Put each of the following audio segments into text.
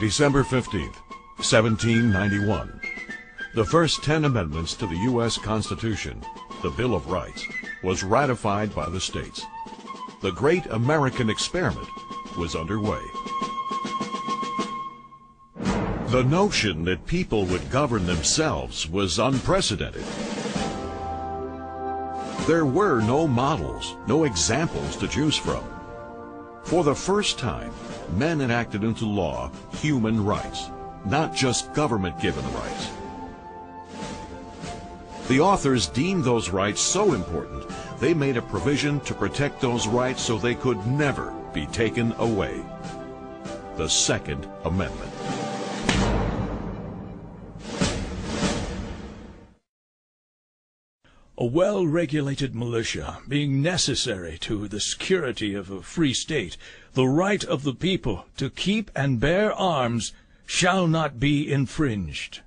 December 15th, 1791. The first 10 amendments to the U.S. Constitution, the Bill of Rights, was ratified by the states. The great American experiment was underway. The notion that people would govern themselves was unprecedented. There were no models, no examples to choose from. For the first time, men enacted into law human rights, not just government-given rights. The authors deemed those rights so important, they made a provision to protect those rights so they could never be taken away. The Second Amendment. A well-regulated militia being necessary to the security of a free state, the right of the people to keep and bear arms shall not be infringed.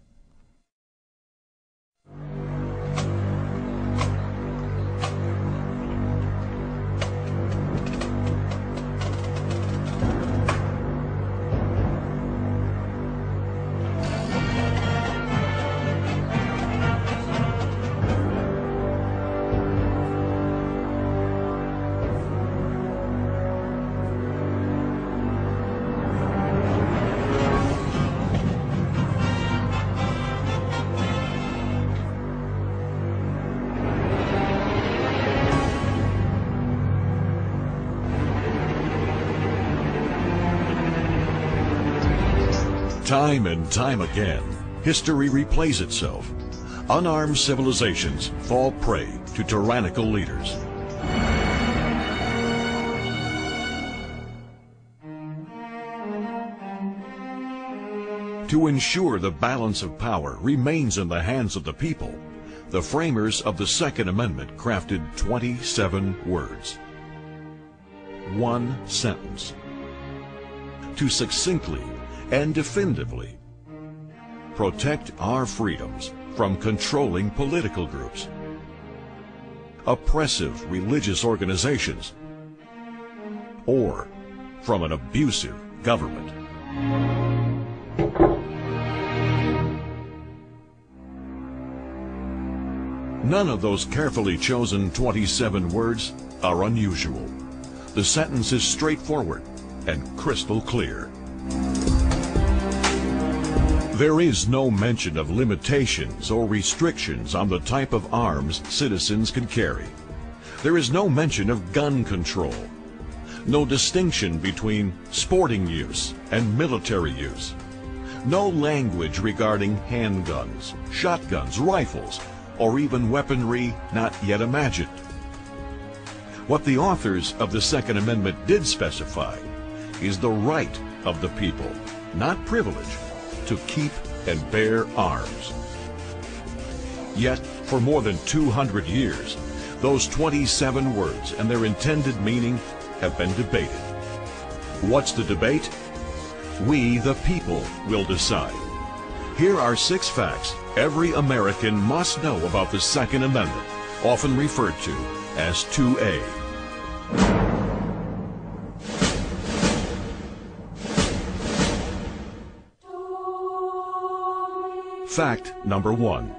Time and time again, history replays itself. Unarmed civilizations fall prey to tyrannical leaders. To ensure the balance of power remains in the hands of the people, the framers of the Second Amendment crafted 27 words. One sentence. To succinctly and definitively protect our freedoms from controlling political groups, oppressive religious organizations, or from an abusive government. None of those carefully chosen 27 words are unusual. The sentence is straightforward and crystal clear. There is no mention of limitations or restrictions on the type of arms citizens can carry. There is no mention of gun control. No distinction between sporting use and military use. No language regarding handguns, shotguns, rifles, or even weaponry not yet imagined. What the authors of the Second Amendment did specify is the right of the people, not privilege, to keep and bear arms. Yet, for more than 200 years, those 27 words and their intended meaning have been debated. What's the debate? We, the people, will decide. Here are 6 facts every American must know about the Second Amendment, often referred to as 2A. Fact number 1.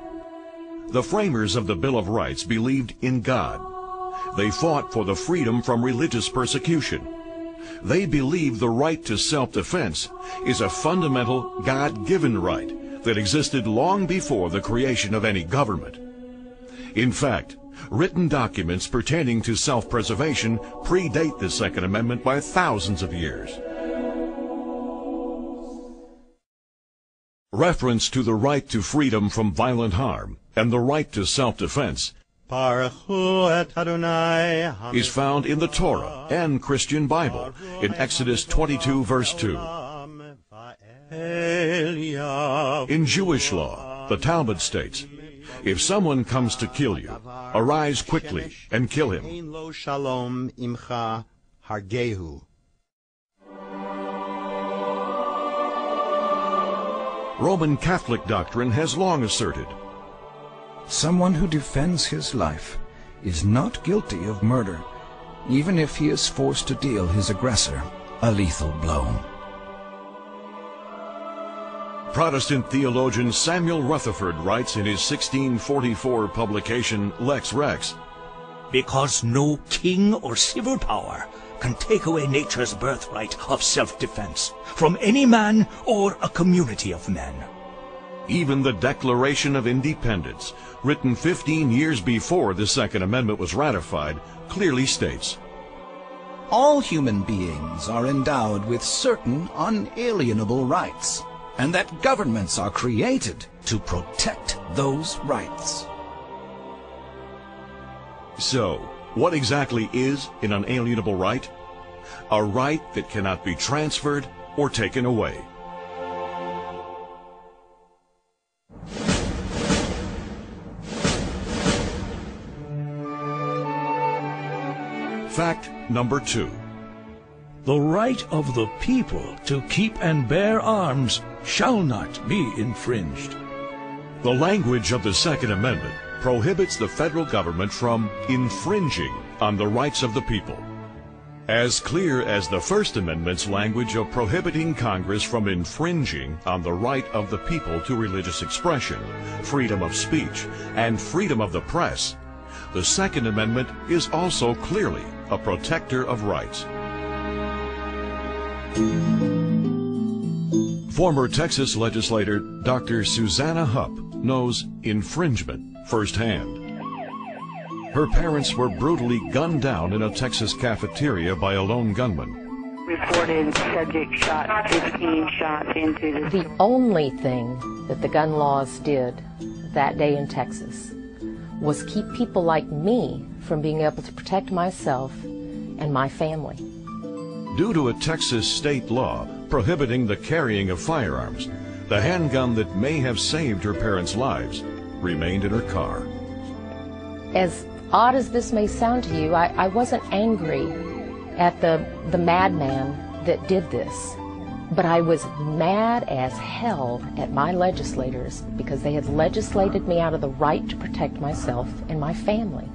The framers of the Bill of Rights believed in God. They fought for the freedom from religious persecution. They believed the right to self-defense is a fundamental God-given right that existed long before the creation of any government. In fact, written documents pertaining to self-preservation predate the Second Amendment by thousands of years. Reference to the right to freedom from violent harm and the right to self-defense is found in the Torah and Christian Bible in Exodus 22 verse 2. In Jewish law, the Talmud states, if someone comes to kill you, arise quickly and kill him. Roman Catholic doctrine has long asserted, someone who defends his life is not guilty of murder, even if he is forced to deal his aggressor a lethal blow. Protestant theologian Samuel Rutherford writes in his 1644 publication Lex Rex, "Because no king or civil power can take away nature's birthright of self-defense from any man or a community of men." Even the Declaration of Independence, written 15 years before the Second Amendment was ratified, clearly states, All human beings are endowed with certain unalienable rights, and that governments are created to protect those rights. So, what exactly is an unalienable right? A right that cannot be transferred or taken away. Fact number 2. The right of the people to keep and bear arms shall not be infringed. The language of the Second Amendment prohibits the federal government from infringing on the rights of the people. As clear as the First Amendment's language of prohibiting Congress from infringing on the right of the people to religious expression, freedom of speech, and freedom of the press, the Second Amendment is also clearly a protector of rights. Former Texas legislator Dr. Susanna Hupp knows infringement firsthand. Her parents were brutally gunned down in a Texas cafeteria by a lone gunman. Reported subject shot 15 shots into the... The only thing that the gun laws did that day in Texas was keep people like me from being able to protect myself and my family. Due to a Texas state law prohibiting the carrying of firearms, the handgun that may have saved her parents' lives remained in her car. As odd as this may sound to you, I wasn't angry at the madman that did this, but I was mad as hell at my legislators because they had legislated me out of the right to protect myself and my family.